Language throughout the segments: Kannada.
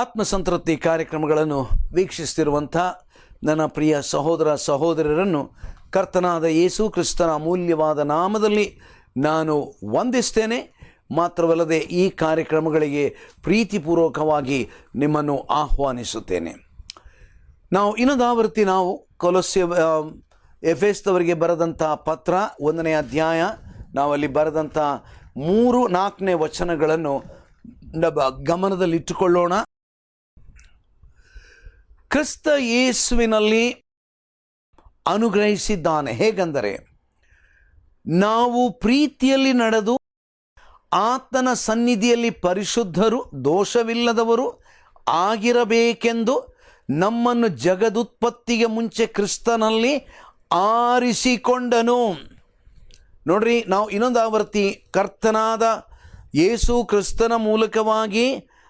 ಆತ್ಮಸಂತೃಪ್ತಿ ಕಾರ್ಯಕ್ರಮಗಳನ್ನು ವೀಕ್ಷಿಸ್ತಿರುವಂಥ ನನ್ನ ಪ್ರಿಯ ಸಹೋದರ ಸಹೋದರರನ್ನು ಕರ್ತನಾದ ಯೇಸು ಕ್ರಿಸ್ತನ ಅಮೂಲ್ಯವಾದ ನಾಮದಲ್ಲಿ ನಾನು ವಂದಿಸ್ತೇನೆ. ಮಾತ್ರವಲ್ಲದೆ ಈ ಕಾರ್ಯಕ್ರಮಗಳಿಗೆ ಪ್ರೀತಿಪೂರ್ವಕವಾಗಿ ನಿಮ್ಮನ್ನು ಆಹ್ವಾನಿಸುತ್ತೇನೆ. ನಾವು ಇನ್ನೊಂದಾವರ್ತಿ ನಾವು ಎಫೆಸದವರಿಗೆ ಬರೆದಂಥ ಪತ್ರ 1ನೇ ಅಧ್ಯಾಯ, ನಾವಲ್ಲಿ ಬರೆದಂಥ 3-4ನೇ ವಚನಗಳನ್ನು ಗಮನದಲ್ಲಿಟ್ಟುಕೊಳ್ಳೋಣ. ಕ್ರಿಸ್ತ ಯೇಸುವಿನಲ್ಲಿ ಅನುಗ್ರಹಿಸಿದ್ದಾನೆ. ಹೇಗೆಂದರೆ, ನಾವು ಪ್ರೀತಿಯಲ್ಲಿ ನಡೆದು ಆತನ ಸನ್ನಿಧಿಯಲ್ಲಿ ಪರಿಶುದ್ಧರು, ದೋಷವಿಲ್ಲದವರು ಆಗಿರಬೇಕೆಂದು ನಮ್ಮನ್ನು ಜಗದುತ್ಪತ್ತಿಗೆ ಮುಂಚೆ ಕ್ರಿಸ್ತನಲ್ಲಿ ಆರಿಸಿಕೊಂಡನು. ನೋಡ್ರಿ, ನಾವು ಇನ್ನೊಂದು ಆವರ್ತಿ ಕರ್ತನಾದ ಯೇಸು ಕ್ರಿಸ್ತನ ಮೂಲಕವಾಗಿ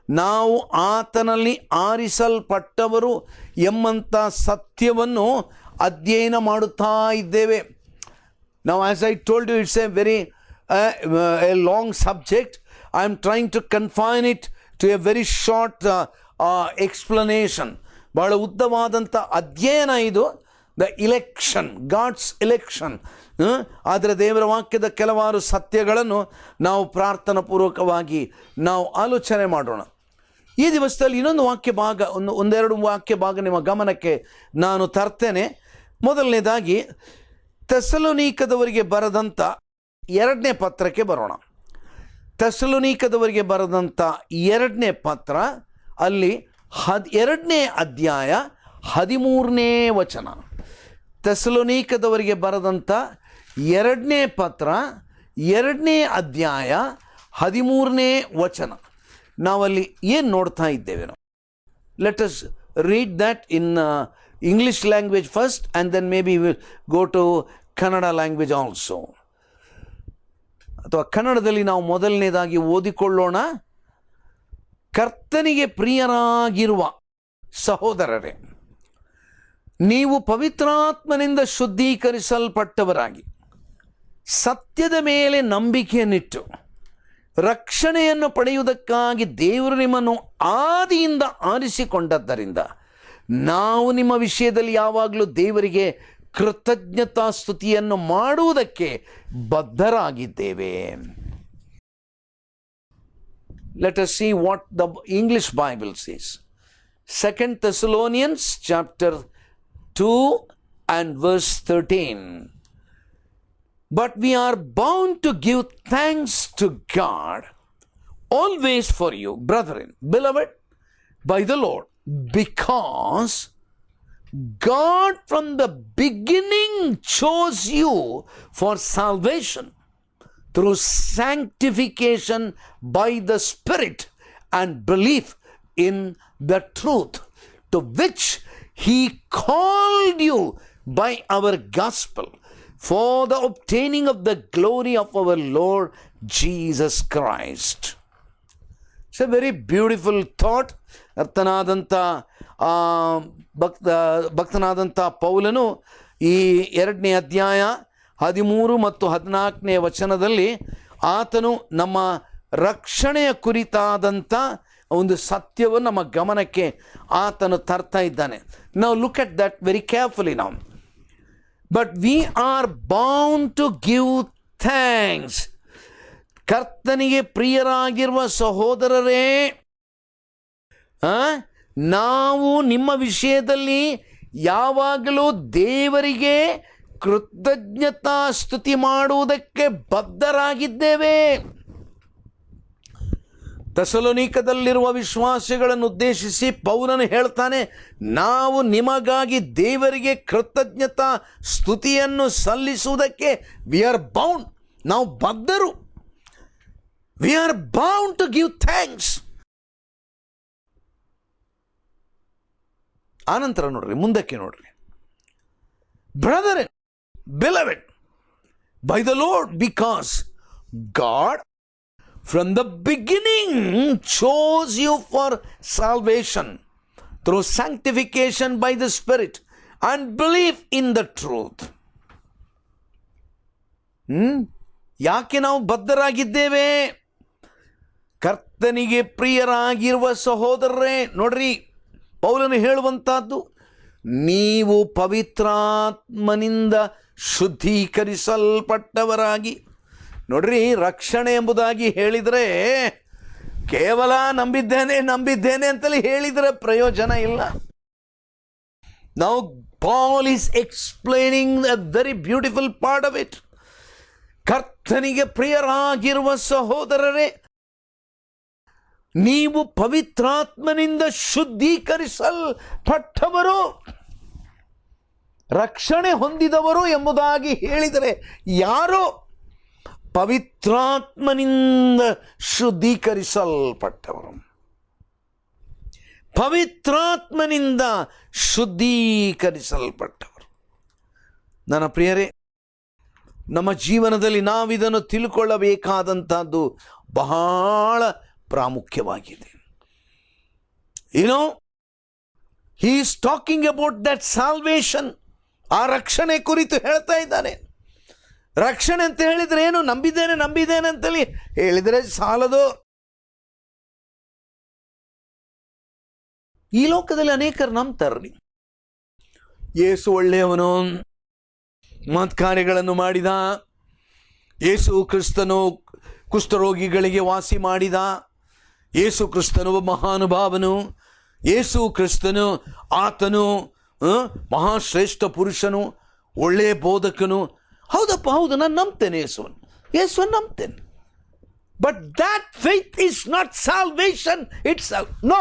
ನಾವು ಆತನಲ್ಲಿ ಆರಿಸಲ್ಪಟ್ಟವರು ಎಂಬಂಥ ಸತ್ಯವನ್ನು ಅಧ್ಯಯನ ಮಾಡುತ್ತಾ ಇದ್ದೇವೆ. ನಾವು, as I told you, it's a very a long subject. I am trying to confine it to a very short explanation. ಬಹಳ ಉದ್ದವಾದಂಥ ಅಧ್ಯಯನ ಇದು. The election, God's election. ಆದರೆ ದೇವರ ವಾಕ್ಯದ ಕೆಲವಾರು ಸತ್ಯಗಳನ್ನು ನಾವು ಪ್ರಾರ್ಥನಾ ಪೂರ್ವಕವಾಗಿ ನಾವು ಆಲೋಚನೆ ಮಾಡೋಣ. ಈ ದಿವಸದಲ್ಲಿ ಇನ್ನೊಂದು ವಾಕ್ಯ ಭಾಗ, ಒಂದೆರಡು ವಾಕ್ಯ ಭಾಗ ನಿಮ್ಮ ಗಮನಕ್ಕೆ ನಾನು ತರ್ತೇನೆ. ಮೊದಲನೇದಾಗಿ ಥೆಸಲೋನಿಕದವರಿಗೆ ಬರೆದಂಥ 2ನೇ ಪತ್ರಕ್ಕೆ ಬರೋಣ. ಥೆಸಲೋನಿಕದವರಿಗೆ ಬರೆದಂಥ 2ನೇ ಪತ್ರ, ಅಲ್ಲಿ 2ನೇ ಅಧ್ಯಾಯ 13ನೇ ವಚನ. ಥೆಸಲೋನಿಕದವರಿಗೆ ಬರೆದಂಥ 2ನೇ ಪತ್ರ 2ನೇ ಅಧ್ಯಾಯ 13ನೇ ವಚನ. ನಾವಲ್ಲಿ ಏನು ನೋಡ್ತಾ ಇದ್ದೇವೆ? ನಾವು let us read that in English language first, and then maybe will go to Kannada language also. ಅಥವಾ ಕನ್ನಡದಲ್ಲಿ ನಾವು ಮೊದಲನೇದಾಗಿ ಓದಿಕೊಳ್ಳೋಣ. ಕರ್ತನಿಗೆ ಪ್ರಿಯರಾಗಿರುವ ಸಹೋದರರೇ, ನೀವು ಪವಿತ್ರಾತ್ಮನಿಂದ ಶುದ್ಧೀಕರಿಸಲ್ಪಟ್ಟವರಾಗಿ ಸತ್ಯದ ಮೇಲೆ ನಂಬಿಕೆಯನ್ನಿಟ್ಟು ರಕ್ಷಣೆಯನ್ನು ಪಡೆಯುವುದಕ್ಕಾಗಿ ದೇವರು ನಿಮ್ಮನ್ನು ಆದಿಯಿಂದ ಆರಿಸಿಕೊಂಡದ್ದರಿಂದ ನಾವು ನಿಮ್ಮ ವಿಷಯದಲ್ಲಿ ಯಾವಾಗಲೂ ದೇವರಿಗೆ ಕೃತಜ್ಞತಾ ಸ್ತುತಿಯನ್ನು ಮಾಡುವುದಕ್ಕೆ ಬದ್ಧರಾಗಿದ್ದೇವೆ. Let us see what the English Bible says. 2 Thessalonians chapter 2 and verse 13. But we are bound to give thanks to God always for you, brethren, beloved by the Lord, because God from the beginning chose you for salvation through sanctification by the Spirit and belief in the truth, to which He called you by our gospel for the obtaining of the glory of our Lord Jesus Christ. It's a very beautiful thought. ಅರ್ಥನಾದಂಥ ಭಕ್ತನಾದಂಥ ಪೌಲನು ಈ 2ನೇ ಅಧ್ಯಾಯ 13 ಮತ್ತು 14ನೇ ವಚನದಲ್ಲಿ ಆತನು ನಮ್ಮ ರಕ್ಷಣೆಯ ಕುರಿತಾದಂಥ ಒಂದು ಸತ್ಯವನ್ನು ನಮ್ಮ ಗಮನಕ್ಕೆ ಆತನು ತರ್ತಾ ಇದ್ದಾನೆ. ನಾವು look at that very carefully ನಾವು. But we are bound to give thanks. ಕರ್ತನಿಗೆ ಪ್ರಿಯರಾಗಿರುವ ಸಹೋದರರೇ, ನಾವು ನಿಮ್ಮ ವಿಷಯದಲ್ಲಿ ಯಾವಾಗಲೂ ದೇವರಿಗೆ ಕೃತಜ್ಞತಾ ಸ್ತುತಿ ಮಾಡುವುದಕ್ಕೆ ಬದ್ಧರಾಗಿದ್ದೇವೆ. ಥೆಸಲೋನಿಕದಲ್ಲಿರುವ ವಿಶ್ವಾಸಿಗಳನ್ನು ಉದ್ದೇಶಿಸಿ ಪೌಲನು ಹೇಳ್ತಾನೆ, ನಾವು ನಿಮಗಾಗಿ ದೇವರಿಗೆ ಕೃತಜ್ಞತಾ ಸ್ತುತಿಯನ್ನು ಸಲ್ಲಿಸುವುದಕ್ಕೆ ವಿ ಆರ್ ಬೌಂಡ್. ನಾವು ಬದ್ಧರು. We are bound to give thanks. ಆನಂತರ ನೋಡ್ರಿ, ಮುಂದಕ್ಕೆ ನೋಡ್ರಿ. Brother, beloved by the Lord, because God from the beginning chose you for salvation through sanctification by the Spirit and belief in the truth. ಯಾಕೆ ನಾವು ಬದ್ಧರಾಗಿದ್ದೇವೆ? ಕರ್ತನಿಗೆ ಪ್ರಿಯರಾಗಿರುವ ಸಹೋದರರೇ, ನೋಡ್ರಿ ಪೌಲನು ಹೇಳುವಂತಹದ್ದು, ನೀವು ಪವಿತ್ರಾತ್ಮನಿಂದ ಶುದ್ಧೀಕರಿಸಲ್ಪಟ್ಟವರಾಗಿ. ನೋಡ್ರಿ, ರಕ್ಷಣೆ ಎಂಬುದಾಗಿ ಹೇಳಿದರೆ ಕೇವಲ ನಂಬಿದ್ದೇನೆ ಅಂತಲೇ ಹೇಳಿದರೆ ಪ್ರಯೋಜನ ಇಲ್ಲ. Now Paul is explaining a very beautiful part of it. ಕರ್ತನಿಗೆ ಪ್ರಿಯರಾಗಿರುವ ಸಹೋದರರೇ, ನೀವು ಪವಿತ್ರಾತ್ಮನಿಂದ ಶುದ್ಧೀಕರಿಸಲ್ಪಟ್ಟವರು, ರಕ್ಷಣೆ ಹೊಂದಿದವರು ಎಂಬುದಾಗಿ ಹೇಳಿದರೆ ಯಾರೋ ಪವಿತ್ರಾತ್ಮನಿಂದ ಶುದ್ಧೀಕರಿಸಲ್ಪಟ್ಟವರು, ಪವಿತ್ರಾತ್ಮನಿಂದ ಶುದ್ಧೀಕರಿಸಲ್ಪಟ್ಟವರು. ನನ್ನ ಪ್ರಿಯರೇ, ನಮ್ಮ ಜೀವನದಲ್ಲಿ ನಾವಿದನ್ನು ತಿಳ್ಕೊಳ್ಳಬೇಕಾದಂಥದ್ದು ಬಹಳ ಪ್ರಾಮುಖ್ಯವಾಗಿದೆ. he is talking about that salvation. ಆ ರಕ್ಷಣೆ ಕುರಿತು ಹೇಳ್ತಾ ಇದ್ದಾನೆ. ರಕ್ಷಣೆ ಅಂತ ಹೇಳಿದ್ರೆ ಏನು? ನಂಬಿದ್ದೇನೆ ಅಂತೇಳಿ ಹೇಳಿದರೆ ಸಾಲದು. ಈ ಲೋಕದಲ್ಲಿ ಅನೇಕರು ನಂಬ್ತಾರ್ರಿ, ಯೇಸು ಒಳ್ಳೆಯವನು, ಮಹತ್ಕಾರ್ಯಗಳನ್ನು ಮಾಡಿದ, ಯೇಸು ಕ್ರಿಸ್ತನು ಕುಷ್ಠರೋಗಿಗಳಿಗೆ ವಾಸಿ ಮಾಡಿದ, ಯೇಸು ಕ್ರಿಸ್ತನು ಮಹಾನುಭಾವನು, ಯೇಸು ಕ್ರಿಸ್ತನು ಆತನು ಮಹಾಶ್ರೇಷ್ಠ ಪುರುಷನು, ಒಳ್ಳೆಯ ಬೋಧಕನು. ಹೌದಪ್ಪ, ಹೌದು, ನಾನು ನಂಬ್ತೇನೆ ಯೇಸುವನ್ನು ನಂಬ್ತೇನೆ. But that faith is not salvation itself. No,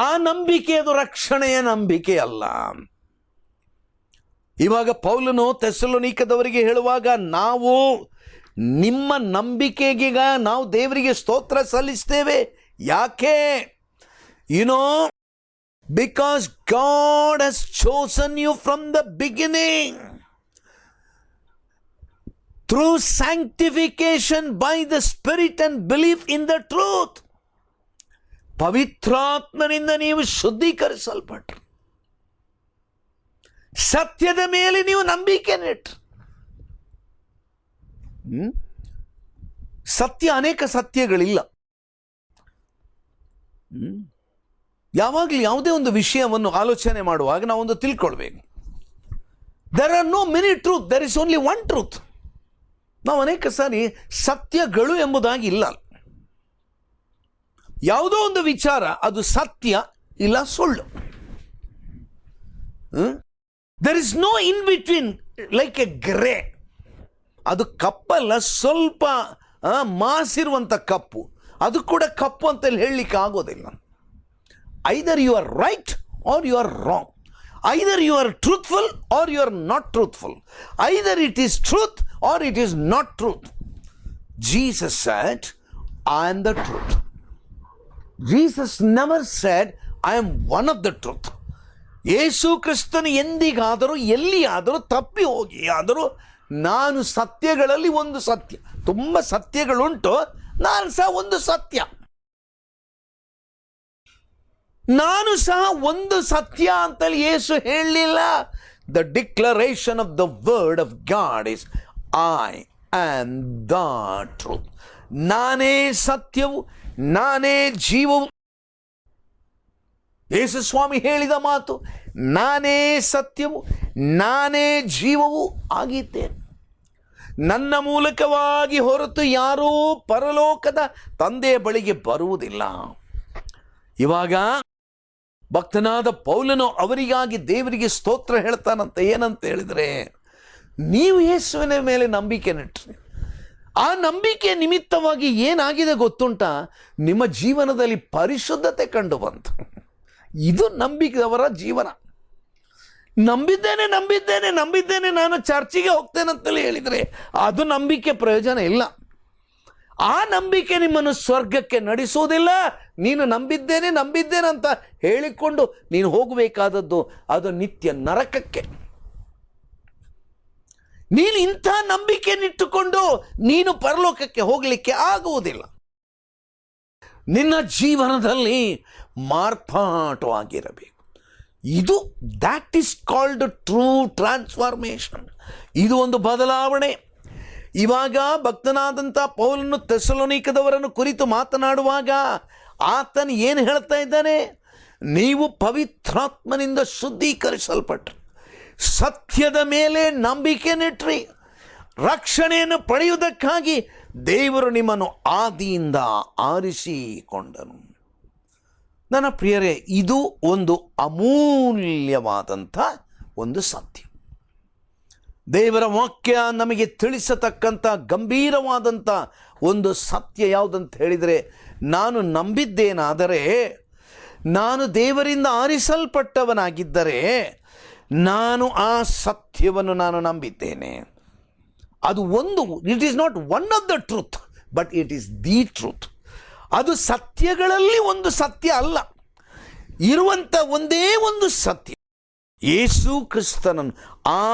ಆ ನಂಬಿಕೆ ಅದು ರಕ್ಷಣೆಯ ನಂಬಿಕೆ ಅಲ್ಲ. ಇವಾಗ ಪೌಲನು ಥೆಸಲೋನಿಕದವರಿಗೆ ಹೇಳುವಾಗ, ನಾವು ನಿಮ್ಮ ನಂಬಿಕೆಗೆ ನಾವು ದೇವರಿಗೆ ಸ್ತೋತ್ರ ಸಲ್ಲಿಸ್ತೇವೆ. ಯಾಕೆ? Because God has chosen you from the beginning through sanctification by the spirit and belief in the truth. ಪವಿತ್ರಾತ್ಮನಿಂದ ನೀವು ಶುದ್ಧೀಕರಿಸಲ್ಪಟ್ರು, ಸತ್ಯದ ಮೇಲೆ ನೀವು ನಂಬಿಕೆ ನೆಟ್ರು. ಸತ್ಯ, ಅನೇಕ ಸತ್ಯಗಳಿಲ್ಲ. ಯಾವಾಗಲೂ ಯಾವುದೇ ಒಂದು ವಿಷಯವನ್ನು ಆಲೋಚನೆ ಮಾಡುವಾಗ ನಾವೊಂದು ತಿಳ್ಕೊಳ್ಬೇಕು, there are no many truth, there is only one truth. ನಾವು ಅನೇಕ ಸಾರಿ ಸತ್ಯಗಳು ಎಂಬುದಾಗಿ ಇಲ್ಲ. ಯಾವುದೋ ಒಂದು ವಿಚಾರ ಅದು ಸತ್ಯ ಇಲ್ಲ ಸುಳ್ಳು. There is no in between, like a grey. ಅದು ಕಪ್ಪಲ್ಲ, ಸ್ವಲ್ಪ ಮಾಸಿರುವಂಥ ಕಪ್ಪು, ಅದು ಕೂಡ ಕಪ್ಪು ಅಂತೇಳಿ ಹೇಳಲಿಕ್ಕೆ ಆಗೋದಿಲ್ಲ. Either you are right or you are wrong, either you are truthful or you are not truthful, either it is truth or it is not truth. Jesus said, I am the truth. Jesus never said, I am one of the truth. ಯೇಸು ಕ್ರಿಸ್ತನು ಎಂದಿಗಾದರೂ ಎಲ್ಲಿಯಾದರೂ ತಪ್ಪಿ ಹೋಗಿ ಆದರೂ, ನಾನು ಸತ್ಯಗಳಲ್ಲಿ ಒಂದು ಸತ್ಯ, ತುಂಬ ಸತ್ಯಗಳುಂಟು, ನಾನು ಸಹ ಒಂದು ಸತ್ಯ, ನಾನು ಸಹ ಒಂದು ಸತ್ಯ ಅಂತಲ್ಲಿ ಯೇಸು ಹೇಳಲಿಲ್ಲ. The declaration of the word of god is I am the truth. ನಾನೇ ಸತ್ಯವು, ನಾನೇ ಜೀವವು. ಯೇಸು ಸ್ವಾಮಿ ಹೇಳಿದ ಮಾತು, ನಾನೇ ಸತ್ಯವು, ನಾನೇ ಜೀವವು ಆಗಿದ್ದೇನೆ. ನನ್ನ ಮೂಲಕವಾಗಿ ಹೊರತು ಯಾರೂ ಪರಲೋಕದ ತಂದೆಯ ಬಳಿಗೆ ಬರುವುದಿಲ್ಲ. ಇವಾಗ ಭಕ್ತನಾದ ಪೌಲನು ಅವರಿಗಾಗಿ ದೇವರಿಗೆ ಸ್ತೋತ್ರ ಹೇಳ್ತಾನಂತ. ಏನಂತ ಹೇಳಿದರೆ, ನೀವು ಯೇಸುವಿನ ಮೇಲೆ ನಂಬಿಕೆ ನೆಟ್ರಿ, ಆ ನಂಬಿಕೆ ನಿಮಿತ್ತವಾಗಿ ಏನಾಗಿದೆ ಗೊತ್ತುಂಟಾ? ನಿಮ್ಮ ಜೀವನದಲ್ಲಿ ಪರಿಶುದ್ಧತೆ ಕಂಡು ಬಂತು. ಇದು ನಂಬಿಕೆಯವರ ಜೀವನ. ನಂಬಿದ್ದೇನೆ ನಾನು ಚರ್ಚಿಗೆ ಹೋಗ್ತೇನಂತಲೇ ಹೇಳಿದರೆ ಅದು ನಂಬಿಕೆ ಪ್ರಯೋಜನ ಇಲ್ಲ. ಆ ನಂಬಿಕೆ ನಿಮ್ಮನ್ನು ಸ್ವರ್ಗಕ್ಕೆ ನಡೆಸುವುದಿಲ್ಲ. ನೀನು ನಂಬಿದ್ದೇನೆ ಅಂತ ಹೇಳಿಕೊಂಡು ನೀನು ಹೋಗಬೇಕಾದದ್ದು ಅದು ನಿತ್ಯ ನರಕಕ್ಕೆ. ನೀನು ಇಂಥ ನಂಬಿಕೆಯನ್ನಿಟ್ಟುಕೊಂಡು ನೀನು ಪರಲೋಕಕ್ಕೆ ಹೋಗಲಿಕ್ಕೆ ಆಗುವುದಿಲ್ಲ. ನಿನ್ನ ಜೀವನದಲ್ಲಿ ಮಾರ್ಪಾಟವಾಗಿರಬೇಕು. ಇದು that is called true transformation. ಇದು ಒಂದು ಬದಲಾವಣೆ. ಇವಾಗ ಭಕ್ತನಾದಂಥ ಪೌಲನು ಥೆಸಲೋನಿಕದವರನ್ನು ಕುರಿತು ಮಾತನಾಡುವಾಗ ಆತನು ಏನು ಹೇಳ್ತಾ ಇದ್ದಾನೆ? ನೀವು ಪವಿತ್ರಾತ್ಮನಿಂದ ಶುದ್ಧೀಕರಿಸಲ್ಪಟ್ರಿ, ಸತ್ಯದ ಮೇಲೆ ನಂಬಿಕೆ ನೆಟ್ರಿ, ರಕ್ಷಣೆಯನ್ನು ಪಡೆಯುವುದಕ್ಕಾಗಿ ದೇವರು ನಿಮ್ಮನ್ನು ಆದಿಯಿಂದ ಆರಿಸಿಕೊಂಡನು. ನನ್ನ ಪ್ರಿಯರೇ, ಇದು ಒಂದು ಅಮೂಲ್ಯವಾದಂಥ ಒಂದು ಸತ್ಯ. ದೇವರ ವಾಕ್ಯ ನಮಗೆ ತಿಳಿಸತಕ್ಕಂಥ ಗಂಭೀರವಾದಂಥ ಒಂದು ಸತ್ಯ ಯಾವುದಂತ ಹೇಳಿದರೆ, ನಾನು ನಂಬಿದ್ದೇನಾದರೆ, ನಾನು ದೇವರಿಂದ ಆರಿಸಲ್ಪಟ್ಟವನಾಗಿದ್ದರೆ ನಾನು ಆ ಸತ್ಯವನ್ನು ನಾನು ನಂಬಿದ್ದೇನೆ. ಅದು ಒಂದು, it is not one of the truth, but it is the truth. ಅದು ಸತ್ಯಗಳಲ್ಲಿ ಒಂದು ಸತ್ಯ ಅಲ್ಲ, ಇರುವಂಥ ಒಂದೇ ಒಂದು ಸತ್ಯ, ಯೇಸು ಕ್ರಿಸ್ತನನ್ನು. ಆ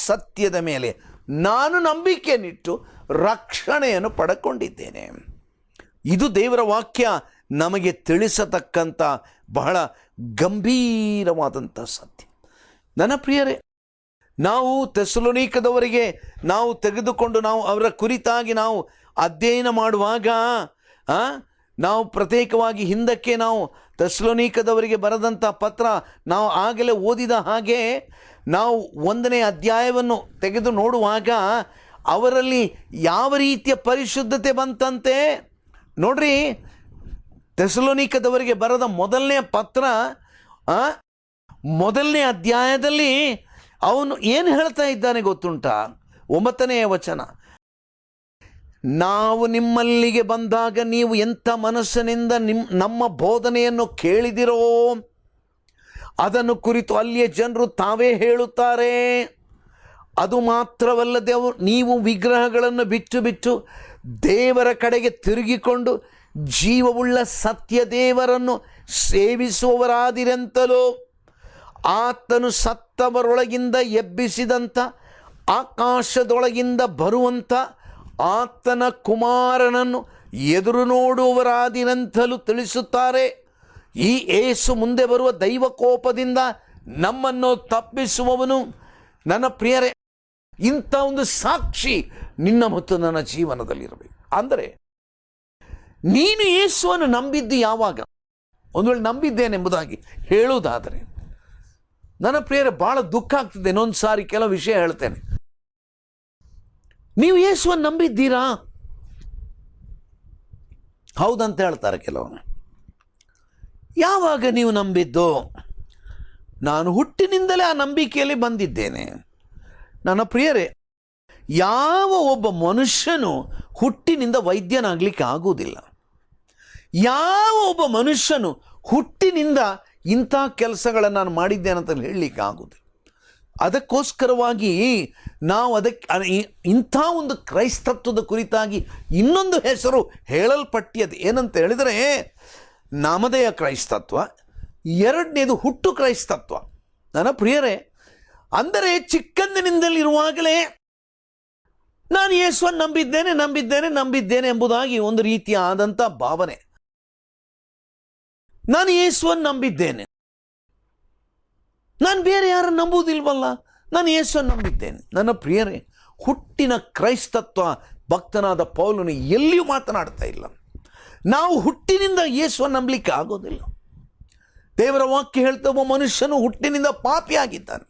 ಸತ್ಯದ ಮೇಲೆ ನಾನು ನಂಬಿಕೆಯನ್ನಿಟ್ಟು ರಕ್ಷಣೆಯನ್ನು ಪಡ್ಕೊಂಡಿದ್ದೇನೆ. ಇದು ದೇವರ ವಾಕ್ಯ ನಮಗೆ ತಿಳಿಸತಕ್ಕಂಥ ಬಹಳ ಗಂಭೀರವಾದಂಥ ಸತ್ಯ. ನನ್ನ ಪ್ರಿಯರೇ, ನಾವು ಥೆಸಲೋನಿಕದವರಿಗೆ ನಾವು ತೆಗೆದುಕೊಂಡು ನಾವು ಅವರ ಕುರಿತಾಗಿ ನಾವು ಅಧ್ಯಯನ ಮಾಡುವಾಗ ನಾವು ಪ್ರತ್ಯೇಕವಾಗಿ ಹಿಂದಕ್ಕೆ ನಾವು ಥೆಸಲೋನಿಕದವರಿಗೆ ಬರೆದಂಥ ಪತ್ರ ನಾವು ಆಗಲೇ ಓದಿದ ಹಾಗೆ ನಾವು 1ನೇ ಅಧ್ಯಾಯವನ್ನು ತೆಗೆದು ನೋಡುವಾಗ ಅವರಲ್ಲಿ ಯಾವ ರೀತಿಯ ಪರಿಶುದ್ಧತೆ ಬಂತಂತೆ ನೋಡ್ರಿ. ಥೆಸಲೋನಿಕದವರಿಗೆ ಬರೆದ ಮೊದಲನೇ ಪತ್ರ 1ನೇ ಅಧ್ಯಾಯದಲ್ಲಿ ಅವನು ಏನು ಹೇಳ್ತಾ ಇದ್ದಾನೆ ಗೊತ್ತುಂಟಾ? 9ನೇ ವಚನ, ನಾವು ನಿಮ್ಮಲ್ಲಿಗೆ ಬಂದಾಗ ನೀವು ಎಂಥ ಮನಸ್ಸಿನಿಂದ ನಮ್ಮ ಬೋಧನೆಯನ್ನು ಕೇಳಿದಿರೋ ಅದನ್ನು ಕುರಿತು ಅಲ್ಲಿಯ ಜನರು ತಾವೇ ಹೇಳುತ್ತಾರೆ. ಅದು ಮಾತ್ರವಲ್ಲದೆ ನೀವು ವಿಗ್ರಹಗಳನ್ನು ಬಿಟ್ಟು ದೇವರ ಕಡೆಗೆ ತಿರುಗಿಕೊಂಡು ಜೀವವುಳ್ಳ ಸತ್ಯ ದೇವರನ್ನು ಸೇವಿಸುವವರಾದಿರೆಂತಲೂ ಆತನು ಸತ್ತವರೊಳಗಿಂದ ಎಬ್ಬಿಸಿದಂಥ ಆಕಾಶದೊಳಗಿಂದ ಬರುವಂಥ ಆತನ ಕುಮಾರನನ್ನು ಎದುರು ನೋಡುವವರಾದಿರಂತಲೂ ತಿಳಿಸುತ್ತಾರೆ. ಈ ಯೇಸು ಮುಂದೆ ಬರುವ ದೈವಕೋಪದಿಂದ ನಮ್ಮನ್ನು ತಪ್ಪಿಸುವವನು. ನನ್ನ ಪ್ರಿಯರೇ, ಇಂಥ ಒಂದು ಸಾಕ್ಷಿ ನಿನ್ನ ಮತ್ತು ನನ್ನ ಜೀವನದಲ್ಲಿರಬೇಕು. ಅಂದರೆ ನೀನು ಯೇಸುವನ್ನು ನಂಬಿದ್ದು ಯಾವಾಗ? ಒಂದು ವೇಳೆ ನಂಬಿದ್ದೇನೆಂಬುದಾಗಿ ಹೇಳುವುದಾದರೆ, ನನ್ನ ಪ್ರಿಯರೇ, ಭಾಳ ದುಃಖ ಆಗ್ತದೆ. ಇನ್ನೊಂದು ಸಾರಿ ಕೆಲವು ವಿಷಯ ಹೇಳ್ತೇನೆ. ನೀವು ಯೇಸುವನ್ನು ನಂಬಿದ್ದೀರಾ? ಹೌದಂತ ಹೇಳ್ತಾರೆ ಕೆಲವರು. ಯಾವಾಗ ನೀವು ನಂಬಿದ್ದು? ನಾನು ಹುಟ್ಟಿನಿಂದಲೇ ಆ ನಂಬಿಕೆಯಲ್ಲಿ ಬಂದಿದ್ದೇನೆ. ನನ್ನ ಪ್ರಿಯರೇ, ಯಾವ ಒಬ್ಬ ಮನುಷ್ಯನು ಹುಟ್ಟಿನಿಂದ ವೈದ್ಯನಾಗಲಿಕ್ಕೆ ಆಗುವುದಿಲ್ಲ. ಯಾವ ಒಬ್ಬ ಮನುಷ್ಯನು ಹುಟ್ಟಿನಿಂದ ಇಂಥ ಕೆಲಸಗಳನ್ನು ನಾನು ಮಾಡಿದ್ದೇನೆ ಅಂತ ಹೇಳಲಿಕ್ಕೆ ಆಗುವುದಿಲ್ಲ. ಅದಕ್ಕೋಸ್ಕರವಾಗಿ ನಾವು ಇಂಥ ಒಂದು ಕ್ರೈಸ್ತತ್ವದ ಕುರಿತಾಗಿ ಇನ್ನೊಂದು ಹೆಸರು ಹೇಳಲ್ಪಟ್ಟಿಯದು. ಏನಂತ ಹೇಳಿದರೆ, ನಾಮಧೇಯ ಕ್ರೈಸ್ತತ್ವ, ಎರಡನೇದು ಹುಟ್ಟು ಕ್ರೈಸ್ತತ್ವ. ನನ್ನ ಪ್ರಿಯರೇ, ಅಂದರೆ ಚಿಕ್ಕಂದಿನಿಂದಲಿರುವಾಗಲೇ ನಾನು ಯೇಸುವನ್ನು ನಂಬಿದ್ದೇನೆ ಎಂಬುದಾಗಿ ಒಂದು ರೀತಿಯ ಆದಂಥ ಭಾವನೆ. ನಾನು ಯೇಸುವನ್ನು ನಂಬಿದ್ದೇನೆ, ನಾನು ಬೇರೆ ಯಾರನ್ನು ನಂಬುವುದಿಲ್ವಲ್ಲ, ನಾನು ಯೇಸುವನ್ನು ನಂಬಿದ್ದೇನೆ. ನನ್ನ ಪ್ರಿಯರೇ, ಹುಟ್ಟಿನ ಕ್ರೈಸ್ತತ್ವ ಭಕ್ತನಾದ ಪೌಲನು ಎಲ್ಲಿಯೂ ಮಾತನಾಡ್ತಾ ಇಲ್ಲ. ನಾವು ಹುಟ್ಟಿನಿಂದ ಯೇಸುವನ್ನು ನಂಬಲಿಕ್ಕೆ ಆಗೋದಿಲ್ಲ. ದೇವರ ವಾಕ್ಯ ಹೇಳ್ತಾ, ಒಬ್ಬ ಮನುಷ್ಯನು ಹುಟ್ಟಿನಿಂದ ಪಾಪಿಯಾಗಿದ್ದಾನೆ.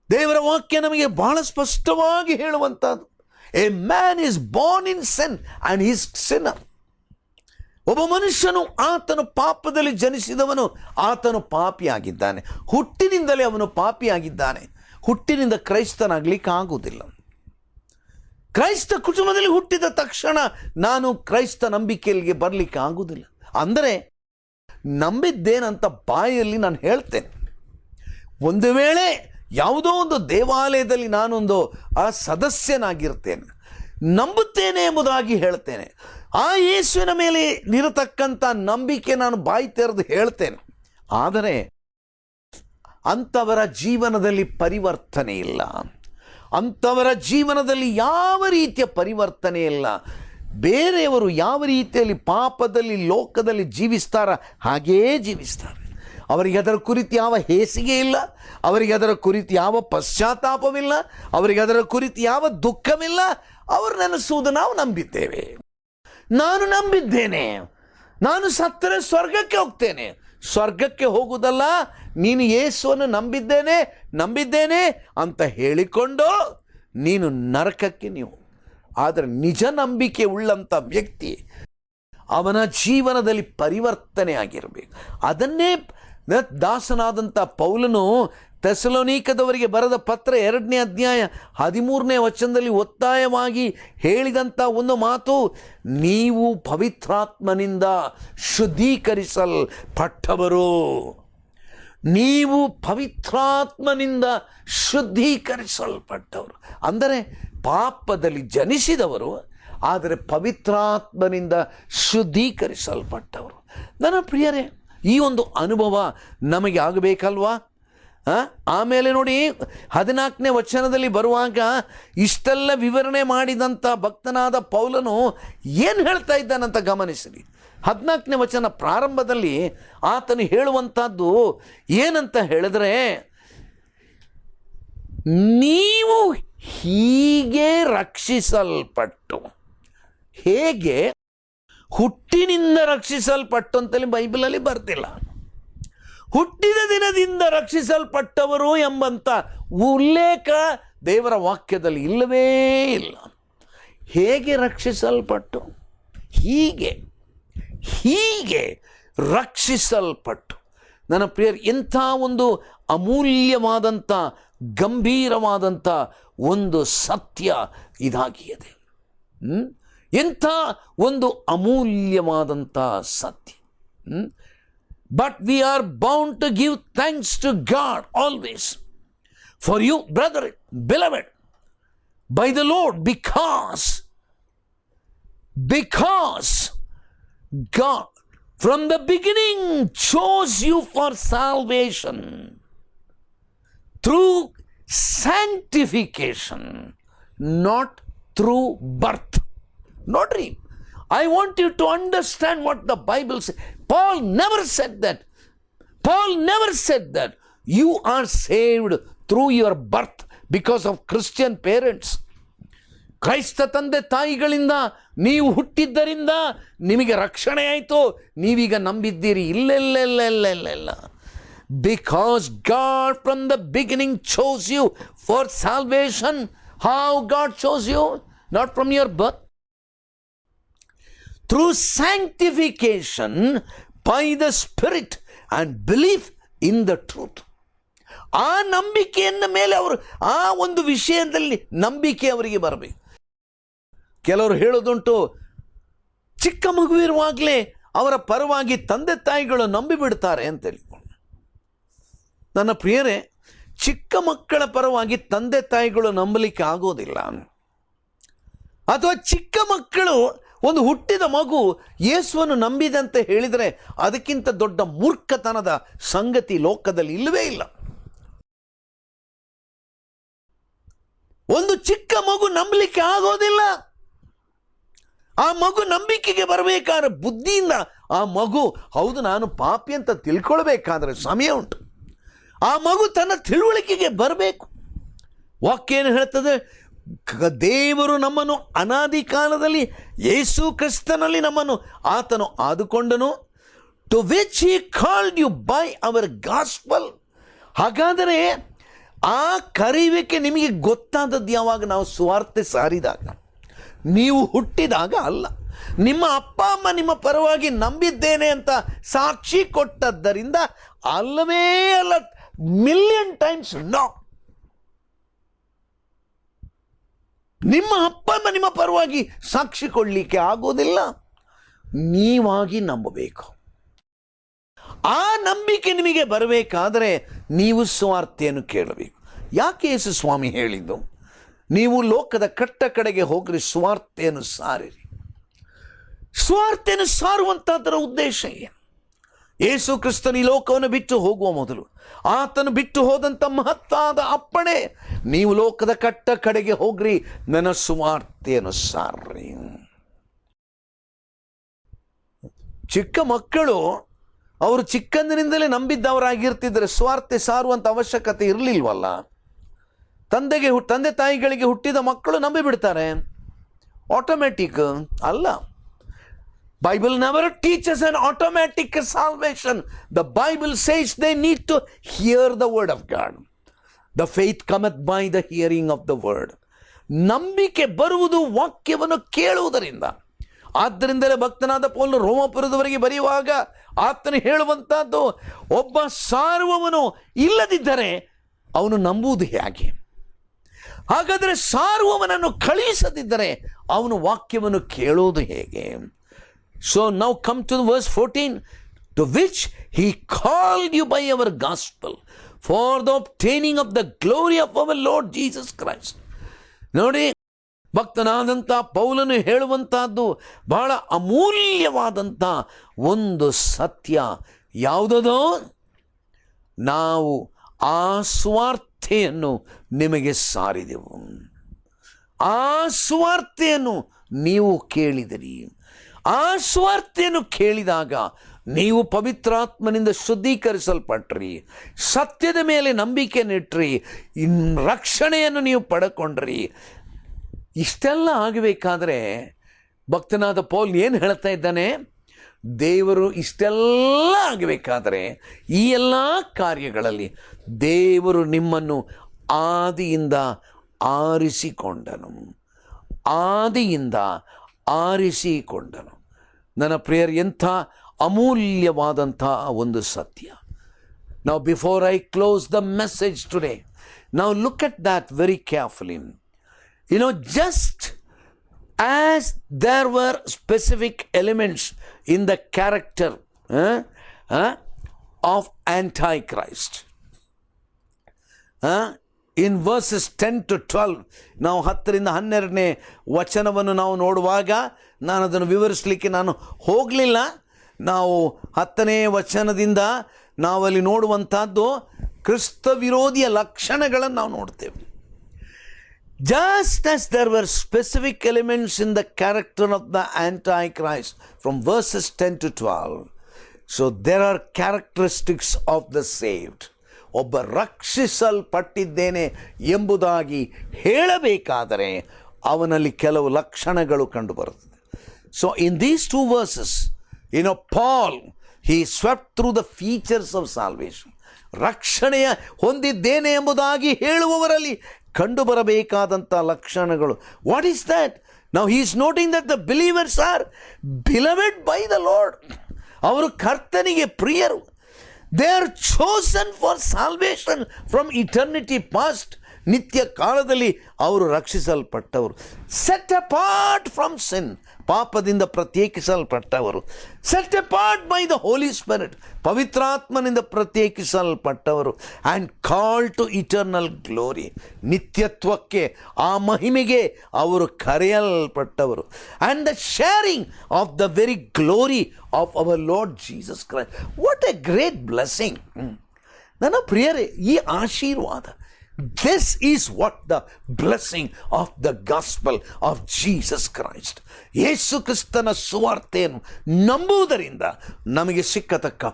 ದೇವರ ವಾಕ್ಯ ನಮಗೆ ಬಹಳ ಸ್ಪಷ್ಟವಾಗಿ ಹೇಳುವಂಥದ್ದು, A man is born in sin and is Sinner. ಒಬ್ಬ ಮನುಷ್ಯನು ಆತನು ಪಾಪದಲ್ಲಿ ಜನಿಸಿದವನು, ಆತನು ಪಾಪಿಯಾಗಿದ್ದಾನೆ. ಹುಟ್ಟಿನಿಂದಲೇ ಅವನು ಪಾಪಿಯಾಗಿದ್ದಾನೆ. ಹುಟ್ಟಿನಿಂದ ಕ್ರೈಸ್ತನಾಗಲಿಕ್ಕೆ ಆಗುವುದಿಲ್ಲ. ಕ್ರೈಸ್ತ ಕುಟುಂಬದಲ್ಲಿ ಹುಟ್ಟಿದ ತಕ್ಷಣ ನಾನು ಕ್ರೈಸ್ತ ನಂಬಿಕೆಯಲ್ಲಿಗೆ ಬರಲಿಕ್ಕೆ ಆಗುವುದಿಲ್ಲ. ಅಂದರೆ ನಂಬಿದ್ದೇನಂತ ಬಾಯಲ್ಲಿ ನಾನು ಹೇಳ್ತೇನೆ. ಒಂದು ವೇಳೆ ಯಾವುದೋ ಒಂದು ದೇವಾಲಯದಲ್ಲಿ ನಾನೊಂದು ಸದಸ್ಯನಾಗಿರ್ತೇನೆ, ನಂಬುತ್ತೇನೆ ಎಂಬುದಾಗಿ ಹೇಳ್ತೇನೆ. ಆ ಯೇಸುವಿನ ಮೇಲೆ ಇರತಕ್ಕಂಥ ನಂಬಿಕೆ ನಾನು ಬಾಯಿ ತೆರೆದು ಹೇಳ್ತೇನೆ. ಆದರೆ ಅಂಥವರ ಜೀವನದಲ್ಲಿ ಪರಿವರ್ತನೆ ಇಲ್ಲ. ಅಂಥವರ ಜೀವನದಲ್ಲಿ ಯಾವ ರೀತಿಯ ಪರಿವರ್ತನೆ ಇಲ್ಲ. ಬೇರೆಯವರು ಯಾವ ರೀತಿಯಲ್ಲಿ ಪಾಪದಲ್ಲಿ ಲೋಕದಲ್ಲಿ ಜೀವಿಸ್ತಾರ ಹಾಗೇ ಜೀವಿಸ್ತಾರೆ. ಅವರಿಗೆ ಅದರ ಕುರಿತು ಯಾವ ಹೇಸಿಗೆ ಇಲ್ಲ, ಅವರಿಗೆ ಅದರ ಕುರಿತು ಯಾವ ಪಶ್ಚಾತ್ತಾಪವಿಲ್ಲ, ಅವರಿಗೆ ಅದರ ಕುರಿತು ಯಾವ ದುಃಖವಿಲ್ಲ. ಅವರು ನೆನೆಸುವುದು ನಾವು ನಂಬಿದ್ದೇವೆ. ನಾನು ನಂಬಿದ್ದೇನೆ, ನಾನು ಸತ್ತರೆ ಸ್ವರ್ಗಕ್ಕೆ ಹೋಗ್ತೇನೆ. ಸ್ವರ್ಗಕ್ಕೆ ಹೋಗುವುದಲ್ಲ, ನೀನು ಯೇಸುವನ್ನು ನಂಬಿದ್ದೇನೆ ಅಂತ ಹೇಳಿಕೊಂಡು ನೀನು ನರಕಕ್ಕೆ ನೀವು. ಆದರೆ ನಿಜ ನಂಬಿಕೆ ಉಳ್ಳಂಥ ವ್ಯಕ್ತಿ ಅವನ ಜೀವನದಲ್ಲಿ ಪರಿವರ್ತನೆ ಆಗಿರಬೇಕು. ಅದನ್ನೇ ದಾಸನಾದಂಥ ಪೌಲನು ಥೆಸಲೋನಿಕದವರಿಗೆ ಬರೆದ ಪತ್ರ 2ನೇ ಅಧ್ಯಾಯ 13ನೇ ವಚನದಲ್ಲಿ ಒತ್ತಾಯವಾಗಿ ಹೇಳಿದಂಥ ಒಂದು ಮಾತು, ನೀವು ಪವಿತ್ರಾತ್ಮನಿಂದ ಶುದ್ಧೀಕರಿಸಲ್ಪಟ್ಟವರು. ನೀವು ಪವಿತ್ರಾತ್ಮನಿಂದ ಶುದ್ಧೀಕರಿಸಲ್ಪಟ್ಟವರು ಅಂದರೆ ಪಾಪದಲ್ಲಿ ಜನಿಸಿದವರು, ಆದರೆ ಪವಿತ್ರಾತ್ಮನಿಂದ ಶುದ್ಧೀಕರಿಸಲ್ಪಟ್ಟವರು. ನನ್ನ ಪ್ರಿಯರೇ, ಈ ಒಂದು ಅನುಭವ ನಮಗೆ ಆಗಬೇಕಲ್ವಾ? ಆಮೇಲೆ ನೋಡಿ 14ನೇ ವಚನದಲ್ಲಿ ಬರುವಾಗ ಇಷ್ಟೆಲ್ಲ ವಿವರಣೆ ಮಾಡಿದಂಥ ಭಕ್ತನಾದ ಪೌಲನು ಏನು ಹೇಳ್ತಾ ಇದ್ದಾನಂತ ಗಮನಿಸಿರಿ. 14ನೇ ವಚನ ಪ್ರಾರಂಭದಲ್ಲಿ ಆತನು ಹೇಳುವಂಥದ್ದು ಏನಂತ ಹೇಳಿದ್ರೆ, ನೀವು ಹೀಗೆ ರಕ್ಷಿಸಲ್ಪಟ್ಟು. ಹೇಗೆ? ಹುಟ್ಟಿನಿಂದ ರಕ್ಷಿಸಲ್ಪಟ್ಟು ಅಂತೇಳಿ ಬೈಬಲಲ್ಲಿ ಬರ್ತಿಲ್ಲ. ಹುಟ್ಟಿದ ದಿನದಿಂದ ರಕ್ಷಿಸಲ್ಪಟ್ಟವರು ಎಂಬಂಥ ಉಲ್ಲೇಖ ದೇವರ ವಾಕ್ಯದಲ್ಲಿ ಇಲ್ಲವೇ ಇಲ್ಲ. ಹೇಗೆ ರಕ್ಷಿಸಲ್ಪಟ್ಟು? ಹೀಗೆ ರಕ್ಷಿಸಲ್ಪಟ್ಟು. ನನ್ನ ಪ್ರಿಯರು, ಎಂಥ ಒಂದು ಅಮೂಲ್ಯವಾದಂಥ ಗಂಭೀರವಾದಂಥ ಒಂದು ಸತ್ಯ ಇದಾಗಿದೆ. ಎಂಥ ಒಂದು ಅಮೂಲ್ಯವಾದಂಥ ಸತ್ಯ. But we are bound to give thanks to God always for you, brethren, beloved, by the Lord, because God from the beginning chose you for salvation through sanctification, not through birth. Notary, I want you to understand what the Bible says. Paul never said that you are saved through your birth because of Christian parents. ಕ್ರೈಸ್ತ ತಂದೆ ತಾಯಿಗಳಿಂದ ನೀವು ಹುಟ್ಟಿದ್ದರಿಂದ ನಿಮಗೆ ರಕ್ಷಣೆ ಆಯಿತು, ನೀವೀಗ ನಂಬಿದ್ದೀರಿ. ಇಲ್ಲ. Because God from the beginning chose you for salvation. How God chose you? Not from your birth. Through sanctification by the Spirit and belief in the truth. ಆ ನಂಬಿಕೆಯ ಮೇಲೆ ಅವರು ಆ ಒಂದು ವಿಷಯದಲ್ಲಿ ನಂಬಿಕೆ ಅವರಿಗೆ ಬರಬೇಕು. ಕೆಲವರು ಹೇಳೋದುಂಟು, ಚಿಕ್ಕ ಮಗುವಿರುವಾಗಲೇ ಅವರ ಪರವಾಗಿ ತಂದೆ ತಾಯಿಗಳು ನಂಬಿಬಿಡ್ತಾರೆ ಅಂತೇಳಿ. ನನ್ನ ಪ್ರಿಯರೇ, ಚಿಕ್ಕ ಮಕ್ಕಳ ಪರವಾಗಿ ತಂದೆ ತಾಯಿಗಳು ನಂಬಲಿಕ್ಕೆ ಆಗೋದಿಲ್ಲ. ಅಥವಾ ಚಿಕ್ಕ ಮಕ್ಕಳು, ಒಂದು ಹುಟ್ಟಿದ ಮಗು ಯೇಸುವನ್ನು ನಂಬಿದಂತೆ ಹೇಳಿದರೆ ಅದಕ್ಕಿಂತ ದೊಡ್ಡ ಮೂರ್ಖತನದ ಸಂಗತಿ ಲೋಕದಲ್ಲಿ ಇಲ್ಲವೇ ಇಲ್ಲ. ಒಂದು ಚಿಕ್ಕ ಮಗು ನಂಬಲಿಕ್ಕೆ ಆಗೋದಿಲ್ಲ. ಆ ಮಗು ನಂಬಿಕೆಗೆ ಬರಬೇಕಾದ್ರೆ ಬುದ್ಧಿಯಿಂದ ಆ ಮಗು ಹೌದು ನಾನು ಪಾಪಿ ಅಂತ ತಿಳ್ಕೊಳ್ಬೇಕಾದ್ರೆ ಸಮಯ ಉಂಟು. ಆ ಮಗು ತನ್ನ ತಿಳುವಳಿಕೆಗೆ ಬರಬೇಕು. ವಾಕ್ಯ ಏನು ಹೇಳ್ತದೆ? ದೇವರು ನಮ್ಮನ್ನು ಅನಾದಿ ಕಾಲದಲ್ಲಿ ಯೇಸು ಕ್ರಿಸ್ತನಲ್ಲಿ ನಮ್ಮನ್ನು ಆತನು ಆದುಕೊಂಡನು. To which he called you by our gospel. ಹಾಗಾದರೆ ಆ ಕರೆಯುವಿಕೆ ನಿಮಗೆ ಗೊತ್ತಾದದ್ದು ಯಾವಾಗ? ನಾವು ಸುವಾರ್ತೆ ಸಾರಿದಾಗ, ನೀವು ಹುಟ್ಟಿದಾಗ ಅಲ್ಲ. ನಿಮ್ಮ ಅಪ್ಪ ಅಮ್ಮ ನಿಮ್ಮ ಪರವಾಗಿ ನಂಬಿದ್ದೇನೆ ಅಂತ ಸಾಕ್ಷಿ ಕೊಟ್ಟದ್ದರಿಂದ ಅಲ್ಲವೇ ಅಲ್ಲ, ಮಿಲಿಯನ್ ಟೈಮ್ಸ್ ನೋ. ನಿಮ್ಮ ಅಪ್ಪ ಅಮ್ಮ ನಿಮ್ಮ ಪರವಾಗಿ ಸಾಕ್ಷಿ ಕೊಡಲಿಕ್ಕೆ ಆಗೋದಿಲ್ಲ. ನೀವಾಗಿ ನಂಬಬೇಕು. ಆ ನಂಬಿಕೆ ನಿಮಗೆ ಬರಬೇಕಾದರೆ ನೀವು ಸುವಾರ್ತೆಯನ್ನು ಕೇಳಬೇಕು. ಯಾಕೆ ಯೇಸು ಸ್ವಾಮಿ ಹೇಳಿದ್ದು? ನೀವು ಲೋಕದ ಕಟ್ಟ ಕಡೆಗೆ ಹೋಗ್ರಿ, ಸುವಾರ್ತೆಯನ್ನು ಸಾರಿರಿ. ಸುವಾರ್ತೆಯನ್ನು ಸಾರುವಂಥದ್ದರ ಉದ್ದೇಶ ಏನು? ಯೇಸು ಕ್ರಿಸ್ತನು ಈ ಲೋಕವನ್ನು ಬಿಟ್ಟು ಹೋಗುವ ಮೊದಲು ಆತನು ಬಿಟ್ಟು ಹೋದಂಥ ಮಹತ್ತಾದ ಅಪ್ಪಣೆ, ನೀವು ಲೋಕದ ಕಟ್ಟ ಕಡೆಗೆ ಹೋಗ್ರಿ, ನನ್ನ ಸುವಾರ್ತೆಯನ್ನು ಸಾರ್ರಿ. ಚಿಕ್ಕ ಮಕ್ಕಳು ಅವರು ಚಿಕ್ಕಂದಿನಿಂದಲೇ ನಂಬಿದ್ದವರಾಗಿರ್ತಿದ್ರೆ ಸ್ವಾರ್ಥ ಸಾರುವಂಥ ಅವಶ್ಯಕತೆ ಇರಲಿಲ್ವಲ್ಲ. ತಂದೆ ತಾಯಿಗಳಿಗೆ ಹುಟ್ಟಿದ ಮಕ್ಕಳು ನಂಬಿಬಿಡ್ತಾರೆ, ಆಟೋಮ್ಯಾಟಿಕ್ ಅಲ್ಲ. Bible never teaches an automatic salvation. The Bible says they need to hear the word of God. The faith cometh by the hearing of the word. ನಂಬಿಕೆ ಬರುವುದು ವಾಕ್ಯವನ್ನು ಕೇಳುವುದರಿಂದ. ಆದ್ದರಿಂದಲೇ ಭಕ್ತನಾದ ಪೌಲನು ರೋಮಾಪುರದವರೆಗೆ ಬರೆಯುವಾಗ ಆತನು ಹೇಳುವಂತಹದ್ದು, ಒಬ್ಬ ಸಾರುವವನು ಇಲ್ಲದಿದ್ದರೆ ಅವನು ನಂಬುವುದು ಹೇಗೆ? ಹಾಗಾದರೆ ಸಾರುವವನನ್ನು ಕಳುಹಿಸದಿದ್ದರೆ ಅವನು ವಾಕ್ಯವನ್ನು ಕೇಳುವುದು ಹೇಗೆ? So now come to verse 14, to which he called you by our gospel for the obtaining of the glory of our Lord Jesus Christ. ನೋಡಿ, ಭಕ್ತನಾದಂಥ ಪೌಲನು ಹೇಳುವಂತಹದ್ದು ಬಹಳ ಅಮೂಲ್ಯವಾದಂಥ ಒಂದು ಸತ್ಯ. ಯಾವುದೋ, ನಾವು ಆ ಸ್ವಾರ್ಥೆಯನ್ನು ನಿಮಗೆ ಸಾರಿದೆವು, ಆ ಸ್ವಾರ್ಥೆಯನ್ನು ನೀವು ಕೇಳಿದಿರಿ. ಆ ಸ್ವಾರ್ಥೆಯನ್ನು ಕೇಳಿದಾಗ ನೀವು ಪವಿತ್ರಾತ್ಮನಿಂದ ಶುದ್ಧೀಕರಿಸಲ್ಪಟ್ರಿ, ಸತ್ಯದ ಮೇಲೆ ನಂಬಿಕೆ ನೆಟ್ರಿ, ರಕ್ಷಣೆಯನ್ನು ನೀವು ಪಡ್ಕೊಂಡ್ರಿ. ಇಷ್ಟೆಲ್ಲ ಆಗಬೇಕಾದ್ರೆ ಭಕ್ತನಾದ ಪೌಲ್ ಏನು ಹೇಳ್ತಾ ಇದ್ದಾನೆ? ದೇವರು ಇಷ್ಟೆಲ್ಲ ಆಗಬೇಕಾದರೆ, ಈ ಎಲ್ಲ ಕಾರ್ಯಗಳಲ್ಲಿ ದೇವರು ನಿಮ್ಮನ್ನು ಆದಿಯಿಂದ ಆರಿಸಿಕೊಂಡನು, ಆದಿಯಿಂದ ಆರಿಸಿಕೊಂಡನು. ನನ್ನ ಪ್ರಿಯರ್, ಎಂಥ ಅಮೂಲ್ಯವಾದಂಥ ಒಂದು ಸತ್ಯ. Now before I close the message today, now look at that very carefully. You know, just as there were specific elements in the character of Antichrist, in verses 10 to 12, ನಾವು 10ರಿಂದ 12ನೇ ವಚನವನ್ನು ನಾವು ನೋಡುವಾಗ, ನಾನು ಅದನ್ನು ವಿವರಿಸಲಿಕ್ಕೆ ನಾನು ಹೋಗಲಿಲ್ಲ. ನಾವು 10ನೇ ವಚನದಿಂದ ನಾವಲ್ಲಿ ನೋಡುವಂಥದ್ದು ಕ್ರಿಸ್ತ ವಿರೋಧಿಯ ಲಕ್ಷಣಗಳನ್ನು ನಾವು ನೋಡ್ತೇವೆ. Just as there were specific elements in the character of the Antichrist from verses 10 to 12, so there are characteristics of the saved. ಒಬ್ಬ ರಕ್ಷಿಸಲ್ಪಟ್ಟಿದ್ದೇನೆ ಎಂಬುದಾಗಿ ಹೇಳಬೇಕಾದರೆ ಅವನಲ್ಲಿ ಕೆಲವು ಲಕ್ಷಣಗಳು ಕಂಡುಬರುತ್ತದೆ. So in these 2 verses, Paul, he swept through the features of salvation. ರಕ್ಷಣೆಯ ಹೊಂದಿದ್ದೇನೆ ಎಂಬುದಾಗಿ ಹೇಳುವವರಲ್ಲಿ ಕಂಡುಬರಬೇಕಾದಂಥ ಲಕ್ಷಣಗಳು. What is that? Now he is noting that the believers are beloved by the lord. ಅವರು ಕರ್ತನಿಗೆ ಪ್ರಿಯರು. They are chosen for salvation from eternity past. ನಿತ್ಯ ಕಾಲದಲ್ಲಿ ಅವರು ರಕ್ಷಿಸಲ್ಪಟ್ಟವರು. Set apart from sin, ಪಾಪದಿಂದ ಪ್ರತ್ಯೇಕಿಸಲ್ಪಟ್ಟವರು. Set apart by the Holy Spirit, ಪವಿತ್ರಾತ್ಮನಿಂದ ಪ್ರತ್ಯೇಕಿಸಲ್ಪಟ್ಟವರು. And called to eternal glory, ನಿತ್ಯತ್ವಕ್ಕೆ, ಆ ಮಹಿಮೆಗೆ ಅವರು ಕರೆಯಲ್ಪಟ್ಟವರು. And the sharing of the very glory of our Lord Jesus Christ. What a great blessing. ನನ್ನ ಪ್ರಿಯರೇ, ಈ ಆಶೀರ್ವಾದ, this is what the blessing of the gospel of Jesus Christ. ಯೇಸು ಕ್ರಿಸ್ತನ ಸುವಾರ್ತೆಯನ್ನು ನಂಬುವುದರಿಂದ ನಮಗೆ ಸಿಕ್ಕತಕ್ಕ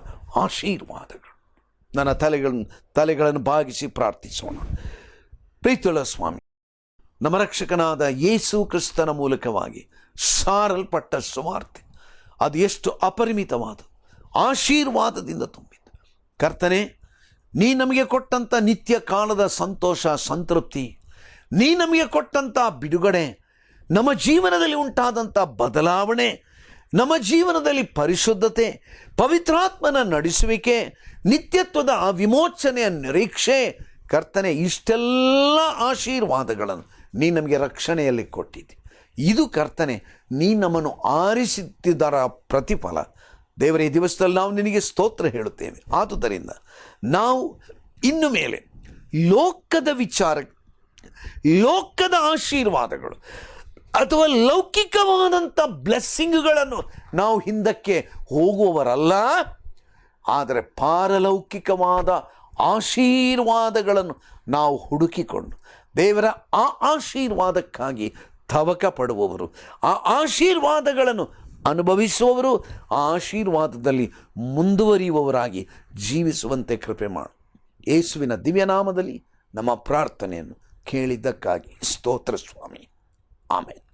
ಆಶೀರ್ವಾದಗಳು. ನನ್ನ ತಲೆಗಳನ್ನು ಬಾಗಿಸಿ ಪ್ರಾರ್ಥಿಸೋಣ. ಪ್ರೀತಿಯುಳ್ಳ ಸ್ವಾಮಿ, ನಮ್ಮ ರಕ್ಷಕನಾದ ಯೇಸು ಕ್ರಿಸ್ತನ ಮೂಲಕವಾಗಿ ಸಾರಲ್ಪಟ್ಟ ಸುವಾರ್ತೆ ಅದು ಎಷ್ಟು ಅಪರಿಮಿತವಾದ ಆಶೀರ್ವಾದದಿಂದ ತುಂಬಿದ್ದು. ಕರ್ತನೆ, ನೀ ನಮಗೆ ಕೊಟ್ಟಂಥ ನಿತ್ಯ ಕಾಲದ ಸಂತೋಷ, ಸಂತೃಪ್ತಿ, ನೀ ನಮಗೆ ಕೊಟ್ಟಂಥ ಬಿಡುಗಡೆ, ನಮ್ಮ ಜೀವನದಲ್ಲಿ ಉಂಟಾದಂಥ ಬದಲಾವಣೆ, ನಮ್ಮ ಜೀವನದಲ್ಲಿ ಪರಿಶುದ್ಧತೆ, ಪವಿತ್ರಾತ್ಮನ ನಡೆಸುವಿಕೆ, ನಿತ್ಯತ್ವದ ಆ ವಿಮೋಚನೆಯ ನಿರೀಕ್ಷೆ, ಕರ್ತನೆ, ಇಷ್ಟೆಲ್ಲ ಆಶೀರ್ವಾದಗಳನ್ನು ನೀ ನಮಗೆ ರಕ್ಷಣೆಯಲ್ಲಿ ಕೊಟ್ಟಿದ್ದಿ. ಇದು ಕರ್ತನೆ, ನೀ ನಮ್ಮನ್ನು ಆರಿಸುತ್ತಿದ್ದರ ಪ್ರತಿಫಲ. ದೇವರ ಈ ದಿವಸದಲ್ಲಿ ನಾವು ನಿನಗೆ ಸ್ತೋತ್ರ ಹೇಳುತ್ತೇವೆ. ಆದುದರಿಂದ ನಾವು ಇನ್ನು ಮೇಲೆ ಲೋಕದ ವಿಚಾರ, ಲೋಕದ ಆಶೀರ್ವಾದಗಳು ಅಥವಾ ಲೌಕಿಕವಾದಂಥ ಬ್ಲೆಸ್ಸಿಂಗ್ಗಳನ್ನು ನಾವು ಹಿಂದಕ್ಕೆ ಹೋಗುವವರಲ್ಲ, ಆದರೆ ಪಾರಲೌಕಿಕವಾದ ಆಶೀರ್ವಾದಗಳನ್ನು ನಾವು ಹುಡುಕಿಕೊಂಡು ದೇವರ ಆ ಆಶೀರ್ವಾದಕ್ಕಾಗಿ ತವಕ ಪಡುವವರು, ಆ ಆಶೀರ್ವಾದಗಳನ್ನು ಅನುಭವಿಸುವವರು ಆ ಆಶೀರ್ವಾದದಲ್ಲಿ ಮುಂದುವರಿಯುವವರಾಗಿ ಜೀವಿಸುವಂತೆ ಕೃಪೆ ಮಾಡು. ಯೇಸುವಿನ ದಿವ್ಯನಾಮದಲ್ಲಿ ನಮ್ಮ ಪ್ರಾರ್ಥನೆಯನ್ನು ಕೇಳಿದ್ದಕ್ಕಾಗಿ ಸ್ತೋತ್ರ ಸ್ವಾಮಿ. ಆಮೇನ್.